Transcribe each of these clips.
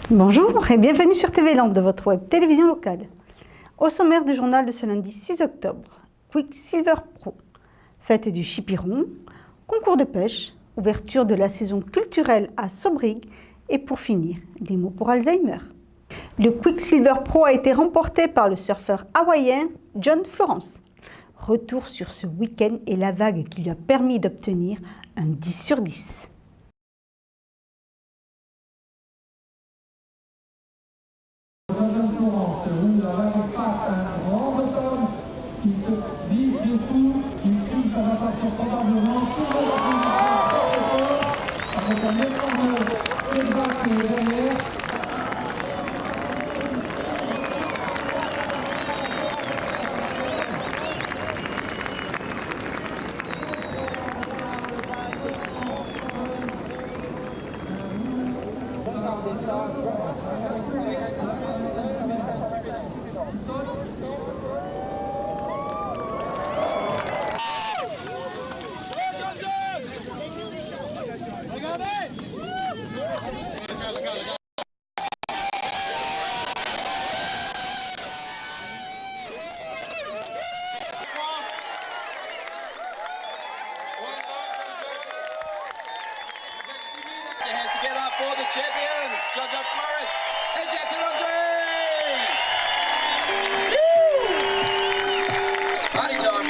Bonjour et bienvenue sur TV Land de votre web télévision locale. Au sommaire du journal de ce lundi 6 octobre, Quicksilver Pro, fête du Chipiron, concours de pêche, ouverture de la saison culturelle à Sobrig et pour finir, des mots pour Alzheimer. Le Quicksilver Pro a été remporté par le surfeur hawaïen John Florence. Retour sur ce week-end et la vague qui lui a permis d'obtenir un 10 sur 10. Où la vague part un grand bottom qui se glisse dessous, qui utilise sa sensation probablement sur le avec un énorme feedback derrière. Together for the champions, John Florence and Jackson Andre! Party time!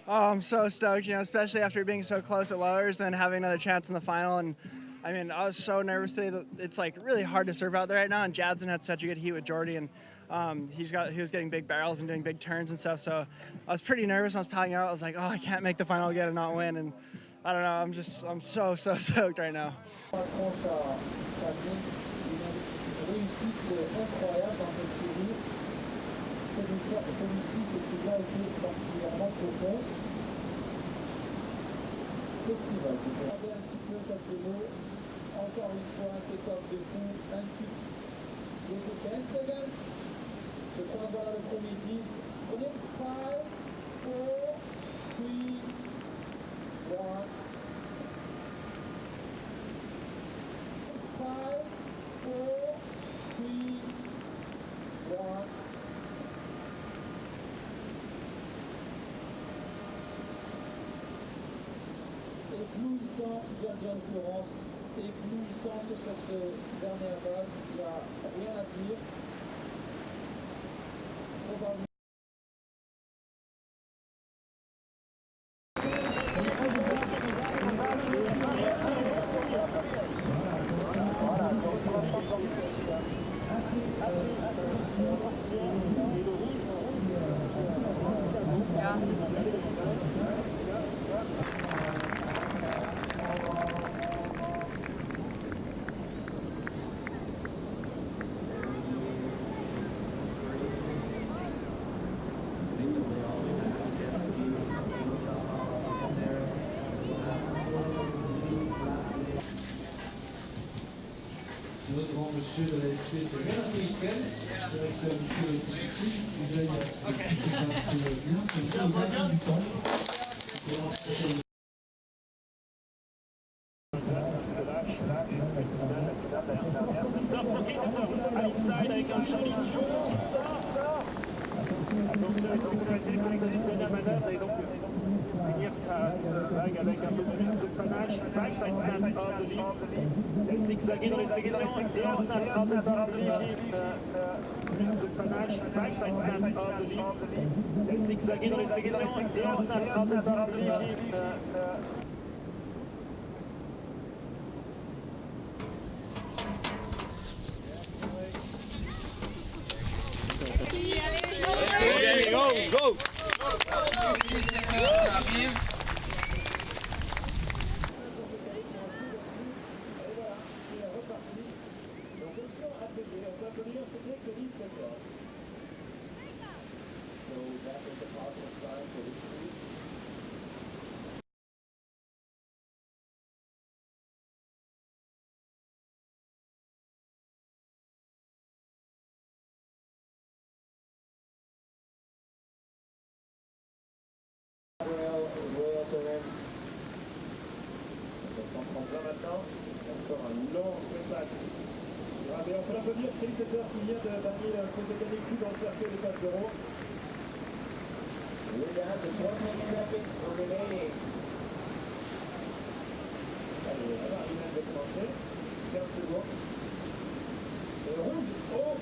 Oh, I'm so stoked, especially after being so close at lowers and having another chance in the final. And I mean, I was so nervous today that it's like really hard to surf out there right now. And Jadson had such a good heat with Jordy, and he was getting big barrels and doing big turns and stuff. So I was pretty nervous. I was paddling out. I was like, oh, I can't make the final again and not win. And I don't know. I'm so stoked right now. Festival. Regardez un petit peu cette vélo. Encore une fois, un take-off de fond, un petit de 15 secondes. Je crois voir le premier 10. Prenez 5, 4, 3, 1. 5, 4, 3, 1. Éblouissant John Florence, éblouissant sur cette dernière vague, il n'y a rien à dire. Probablement. Notre grand monsieur de la SPC américaine, directeur du QSCT, vous avez ce qui se passe bien, c'est aussi au dernier du temps. À l'inside avec un Chalition qui sort. Attention, il faut pénaliser la dernière manœuvre et donc finir sa vague avec un peu plus de panache. Backside snap hors de ligne. Elle zigzaguait dans les sections et un snap hors de l'Égypte. Plus de panache. Backside snap hors de ligne. Elle zigzaguait dans les sections et un snap hors de l'Égypte. Go! Well, dans ce match. On peut l'applaudir, félicitateur qui vient de gagner le mécanique dans le cercle de 4 euros. We're down to 20 seconds remaining. Allez, il vient de commencer. 15 secondes. Et rouge. Oh!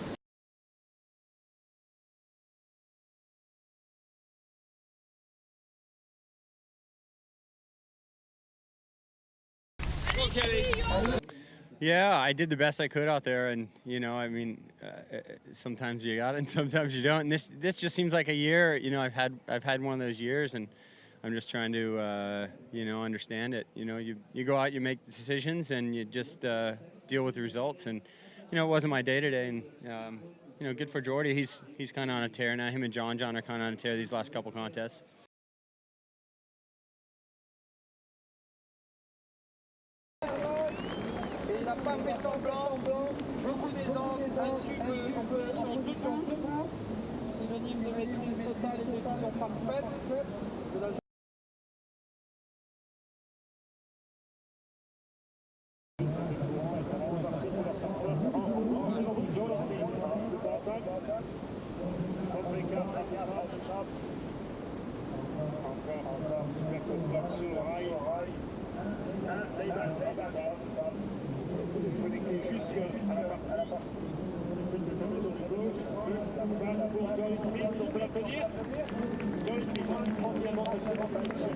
Yeah, I did the best I could out there, and I mean, sometimes you got it, and sometimes you don't. And this just seems like a year. I've had one of those years, and I'm just trying to understand it. You go out, you make decisions, and you just deal with the results. And it wasn't my day today, and good for Jordy. He's kind of on a tear now. Him and John are kind of on a tear these last couple contests. Et il n'a pas fait semblant, beaucoup d'aisance, un tube en position debout, synonyme de maîtrise totale et de vision parfaite. De la... Connecté jusqu'à la partie de terminaison de gauche. La place pour Johnny Smith, on peut l'applaudir. Johnny Smith, qui prend bien dans ce second position.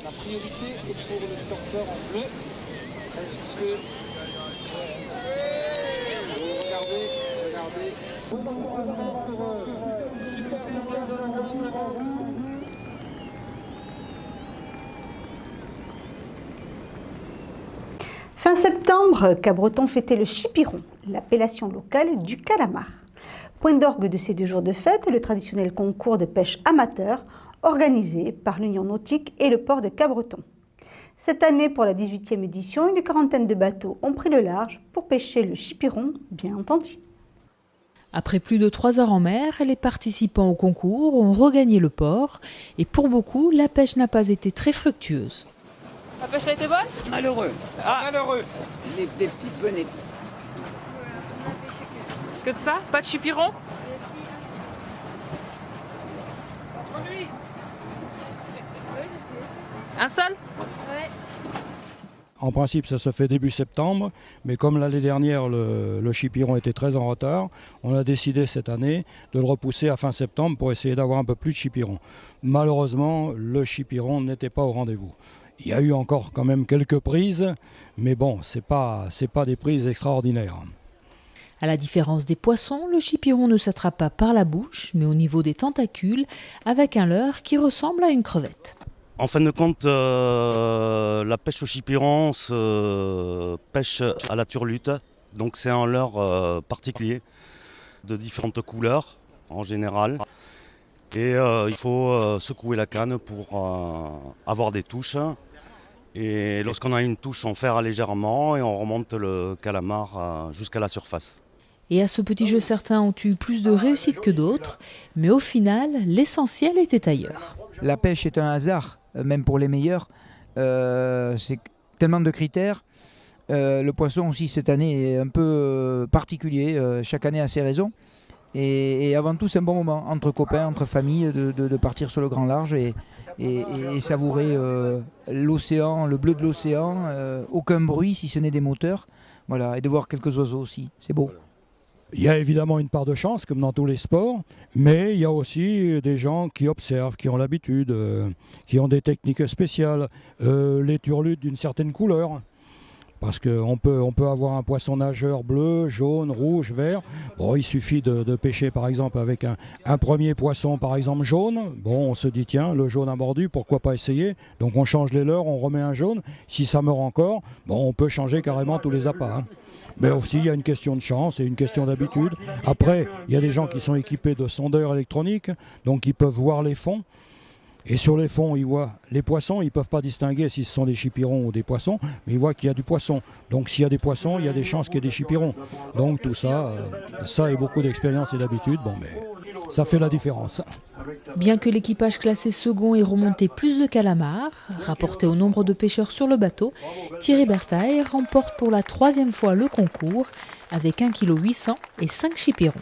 La priorité est pour le surfeur en bleu. Est-ce que... Regardez. Bon encouragement pour super champion de la France devant vous. Fin septembre, Cabreton fêtait le chipiron, l'appellation locale du calamar. Point d'orgue de ces 2 jours de fête, le traditionnel concours de pêche amateur organisé par l'Union nautique et le port de Cabreton. Cette année, pour la 18e édition, une quarantaine de bateaux ont pris le large pour pêcher le chipiron, bien entendu. Après plus de 3 heures en mer, les participants au concours ont regagné le port et pour beaucoup, la pêche n'a pas été très fructueuse. La pêche a été bonne? Malheureux. Malheureux. Des petites bonnettes. Que de ça? Pas de chipiron? Un seul? En principe, ça se fait début septembre, mais comme l'année dernière, le chipiron était très en retard, on a décidé cette année de le repousser à fin septembre pour essayer d'avoir un peu plus de chipiron. Malheureusement, le chipiron n'était pas au rendez-vous. Il y a eu encore quand même quelques prises, mais bon, c'est pas des prises extraordinaires. À la différence des poissons, le chipiron ne s'attrape pas par la bouche, mais au niveau des tentacules, avec un leurre qui ressemble à une crevette. En fin de compte, la pêche au chipiron se pêche à la turlute, donc c'est un leurre particulier, de différentes couleurs en général. Et il faut secouer la canne pour avoir des touches. Et lorsqu'on a une touche, on ferre légèrement et on remonte le calamar jusqu'à la surface. Et à ce petit jeu, certains ont eu plus de réussite que d'autres, mais au final, l'essentiel était ailleurs. La pêche est un hasard, même pour les meilleurs. C'est tellement de critères. Le poisson aussi cette année est un peu particulier, chaque année a ses raisons. Et avant tout, c'est un bon moment entre copains, entre familles, de partir sur le grand large et savourer l'océan, le bleu de l'océan, aucun bruit si ce n'est des moteurs, voilà, et de voir quelques oiseaux aussi, c'est beau. Il y a évidemment une part de chance, comme dans tous les sports, mais il y a aussi des gens qui observent, qui ont l'habitude, qui ont des techniques spéciales, les turlutes d'une certaine couleur. Parce qu'on peut avoir un poisson nageur bleu, jaune, rouge, vert. Bon, il suffit de pêcher par exemple avec un premier poisson par exemple jaune. Bon, on se dit tiens, le jaune a mordu, pourquoi pas essayer? Donc on change les leurres, on remet un jaune. Si ça meurt encore, bon, on peut changer carrément tous les appâts. Hein. Mais aussi, il y a une question de chance et une question d'habitude. Après, il y a des gens qui sont équipés de sondeurs électroniques, donc ils peuvent voir les fonds. Et sur les fonds, ils voient les poissons. Ils ne peuvent pas distinguer si ce sont des chipirons ou des poissons, mais ils voient qu'il y a du poisson. Donc s'il y a des poissons, il y a des chances qu'il y ait des chipirons. Donc tout ça, ça et beaucoup d'expérience et d'habitude, bon, mais ça fait la différence. Bien que l'équipage classé second ait remonté plus de calamars, rapporté au nombre de pêcheurs sur le bateau, Thierry Berthaille remporte pour la 3e fois le concours avec 1,8 kg et 5 chipirons.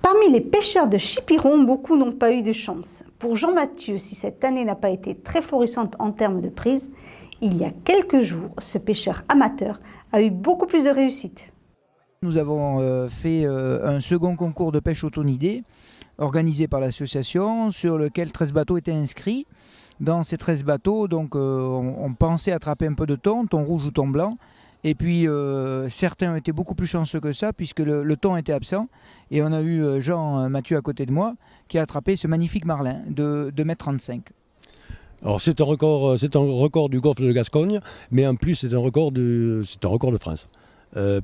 Parmi les pêcheurs de chipirons, beaucoup n'ont pas eu de chance. Pour Jean-Mathieu, si cette année n'a pas été très florissante en termes de prise, il y a quelques jours, ce pêcheur amateur a eu beaucoup plus de réussite. Nous avons fait un second concours de pêche autonidée organisé par l'association sur lequel 13 bateaux étaient inscrits. Dans ces 13 bateaux, donc, on pensait attraper un peu de thon rouge ou thon blanc. Et puis certains ont été beaucoup plus chanceux que ça puisque le thon était absent. Et on a eu Jean-Mathieu à côté de moi qui a attrapé ce magnifique marlin de 2,35 m. Alors c'est un record du golfe de Gascogne, mais en plus c'est un record de France.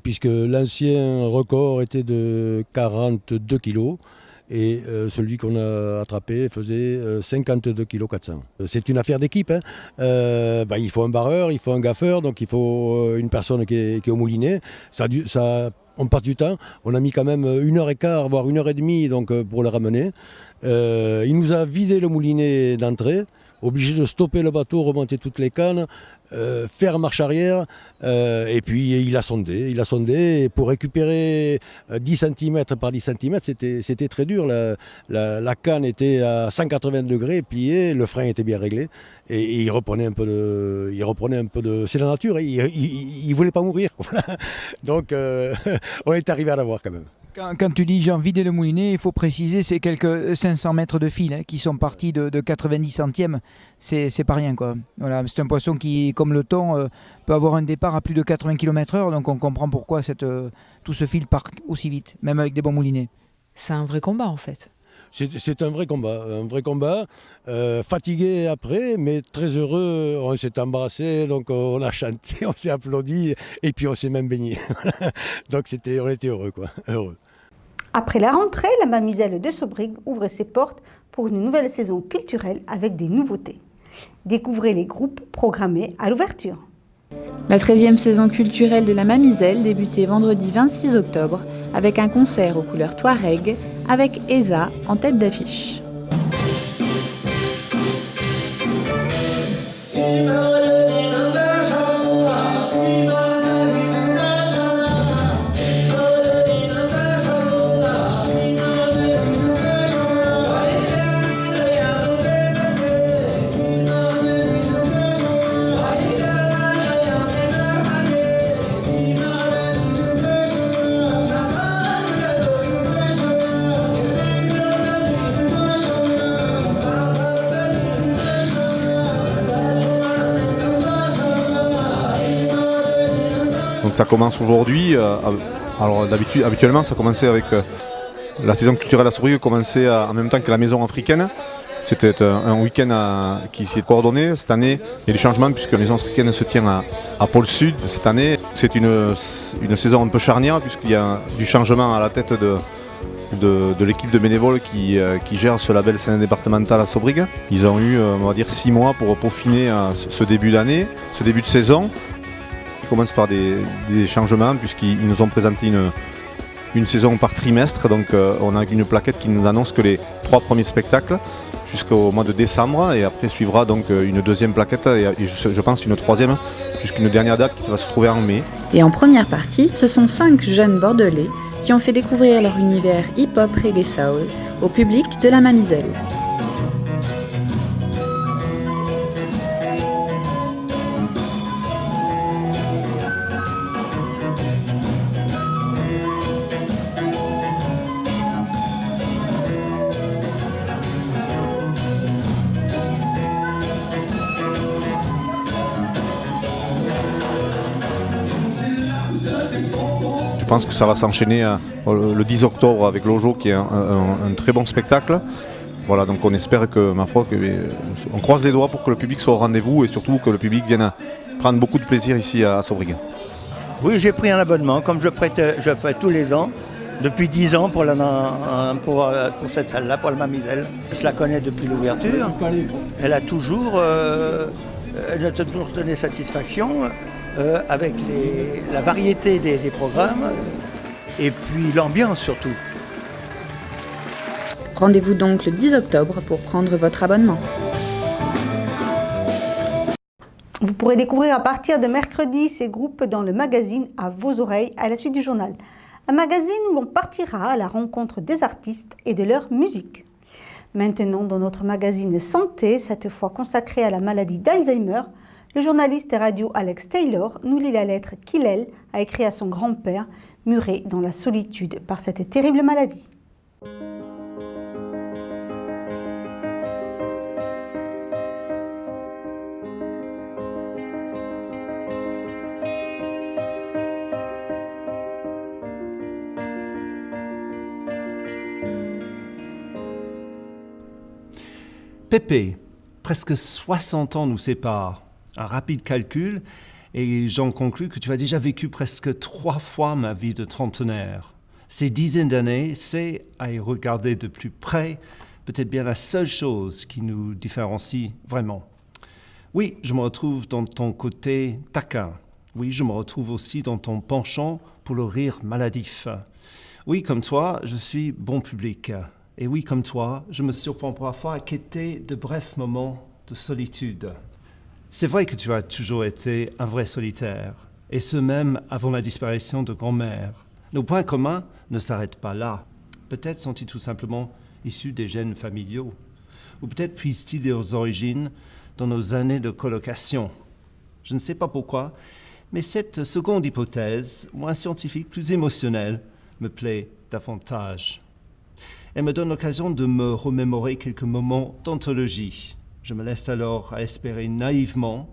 Puisque l'ancien record était de 42 kg. Et celui qu'on a attrapé faisait 52 kg 400. C'est une affaire d'équipe. Hein. Il faut un barreur, il faut un gaffeur, donc il faut une personne qui est au moulinet. On passe du temps. On a mis quand même 1h15, voire 1h30 donc, pour le ramener. Il nous a vidé le moulinet d'entrée, obligé de stopper le bateau, remonter toutes les cannes, faire marche arrière, et puis il a sondé, et pour récupérer 10 cm par 10 cm, c'était très dur. La canne était à 180 degrés, pliée, le frein était bien réglé, et il reprenait un peu de... C'est la nature, il voulait pas mourir. Donc on est arrivé à l'avoir quand même. Quand tu dis j'ai vidé le moulinet, il faut préciser c'est quelques 500 mètres de fil qui sont partis de 90 centièmes, c'est pas rien quoi. Voilà, c'est un poisson qui, comme le thon, peut avoir un départ à plus de 80 km/h, donc on comprend pourquoi tout ce fil part aussi vite, même avec des bons moulinets. C'est un vrai combat en fait. C'est un vrai combat, fatigué après, mais très heureux. On s'est embrassé, donc on a chanté, on s'est applaudi, et puis on s'est même baigné. Donc on était heureux, quoi. Heureux. Après la rentrée, la Mamizelle de Sobrig ouvre ses portes pour une nouvelle saison culturelle avec des nouveautés. Découvrez les groupes programmés à l'ouverture. La 13e saison culturelle de la Mamizelle débutait vendredi 26 octobre avec un concert aux couleurs Touareg avec Eza en tête d'affiche. Donc ça commence aujourd'hui. Alors habituellement ça commençait avec la saison culturelle à Sobrig commençait en même temps que la maison africaine. C'était un week-end qui s'est coordonné. Cette année, il y a des changements puisque la maison africaine se tient à Pôle Sud. Cette année, c'est une saison un peu charnière puisqu'il y a du changement à la tête de l'équipe de bénévoles qui gère ce label scène départementale à Saubrigues. Ils ont eu, on va dire, 6 mois pour peaufiner ce début d'année, ce début de saison. Ils commencent par des changements puisqu'ils nous ont présenté une saison par trimestre. Donc on a une plaquette qui nous annonce que les 3 premiers spectacles jusqu'au mois de décembre, et après suivra donc une deuxième plaquette et je pense une troisième, jusqu'une dernière date qui va se trouver en mai. Et en première partie, ce sont 5 jeunes bordelais qui ont fait découvrir leur univers hip-hop reggae soul au public de la Mamiselle. Je pense que ça va s'enchaîner le 10 octobre avec Lojo qui est un très bon spectacle. Voilà, donc on espère que, ma foi, on croise les doigts pour que le public soit au rendez-vous et surtout que le public vienne prendre beaucoup de plaisir ici à Saubrigues. Oui, j'ai pris un abonnement comme je fais tous les ans, depuis 10 ans pour cette salle-là, pour la Mamiselle. Je la connais depuis l'ouverture. Elle a toujours donné satisfaction. Avec la variété des programmes et puis l'ambiance surtout. Rendez-vous donc le 10 octobre pour prendre votre abonnement. Vous pourrez découvrir à partir de mercredi ces groupes dans le magazine À vos oreilles à la suite du journal. Un magazine où l'on partira à la rencontre des artistes et de leur musique. Maintenant, dans notre magazine Santé, cette fois consacré à la maladie d'Alzheimer, le journaliste et radio Alex Taylor nous lit la lettre qu'Hillel a écrite à son grand-père, muré dans la solitude par cette terrible maladie. Pépé, presque 60 ans nous séparent. Un rapide calcul et j'en conclus que tu as déjà vécu presque 3 fois ma vie de trentenaire. Ces dizaines d'années, c'est, à y regarder de plus près, peut-être bien la seule chose qui nous différencie vraiment. Oui, je me retrouve dans ton côté taquin. Oui, je me retrouve aussi dans ton penchant pour le rire maladif. Oui, comme toi, je suis bon public. Et oui, comme toi, je me surprends parfois à quêter de brefs moments de solitude. C'est vrai que tu as toujours été un vrai solitaire, et ce même avant la disparition de grand-mère. Nos points communs ne s'arrêtent pas là. Peut-être sont-ils tout simplement issus des gènes familiaux, ou peut-être puisent-ils leurs origines dans nos années de colocation. Je ne sais pas pourquoi, mais cette seconde hypothèse, moins scientifique, plus émotionnelle, me plaît davantage. Elle me donne l'occasion de me remémorer quelques moments d'anthologie. Je me laisse alors à espérer naïvement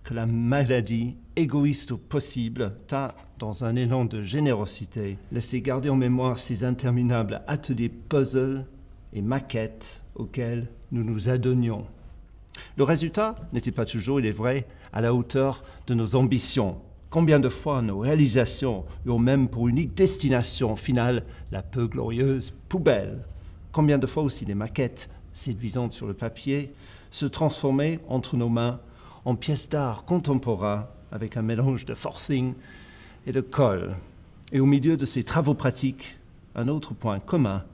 que la maladie, égoïste au possible, t'a, dans un élan de générosité, laissé garder en mémoire ces interminables ateliers puzzles et maquettes auxquels nous nous adonnions. Le résultat n'était pas toujours, il est vrai, à la hauteur de nos ambitions. Combien de fois nos réalisations eurent même pour unique destination finale la peu glorieuse poubelle. Combien de fois aussi les maquettes, séduisantes sur le papier, se transformaient entre nos mains en pièces d'art contemporain avec un mélange de forcing et de colle. Et au milieu de ces travaux pratiques, un autre point commun,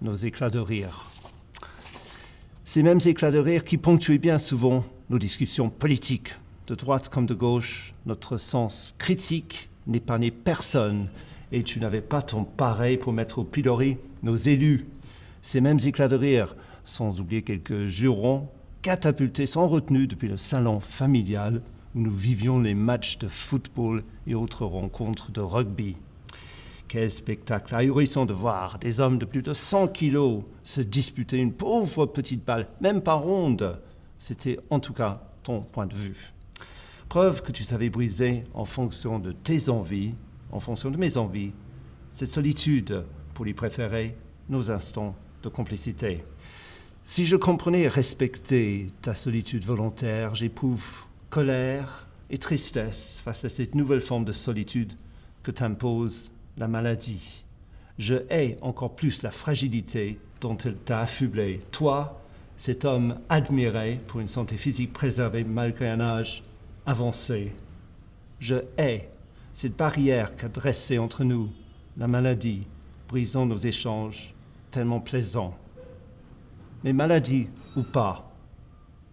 nos éclats de rire. Ces mêmes éclats de rire qui ponctuaient bien souvent nos discussions politiques. De droite comme de gauche, notre sens critique n'épargnait personne et tu n'avais pas ton pareil pour mettre au pilori nos élus. Ces mêmes éclats de rire, sans oublier quelques jurons, catapultés sans retenue depuis le salon familial où nous vivions les matchs de football et autres rencontres de rugby. Quel spectacle ahurissant de voir des hommes de plus de 100 kilos se disputer une pauvre petite balle, même pas ronde. C'était en tout cas ton point de vue. Preuve que tu savais briser en fonction de tes envies, en fonction de mes envies, cette solitude pour lui préférer nos instants de complicité. Si je comprenais et respectais ta solitude volontaire, j'éprouve colère et tristesse face à cette nouvelle forme de solitude que t'impose la maladie. Je hais encore plus la fragilité dont elle t'a affublé. Toi, cet homme admiré pour une santé physique préservée malgré un âge avancé. Je hais cette barrière qu'a dressée entre nous la maladie, brisant nos échanges tellement plaisants. Mais maladie ou pas,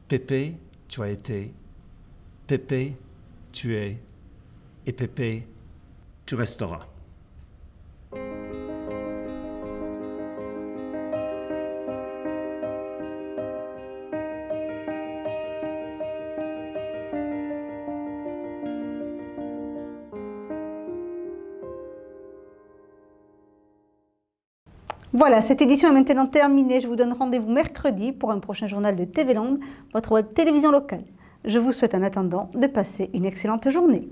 Pépé, tu as été. Pépé, tu es. Et Pépé, tu resteras. Voilà, cette édition est maintenant terminée. Je vous donne rendez-vous mercredi pour un prochain journal de TV Land, votre web télévision locale. Je vous souhaite en attendant de passer une excellente journée.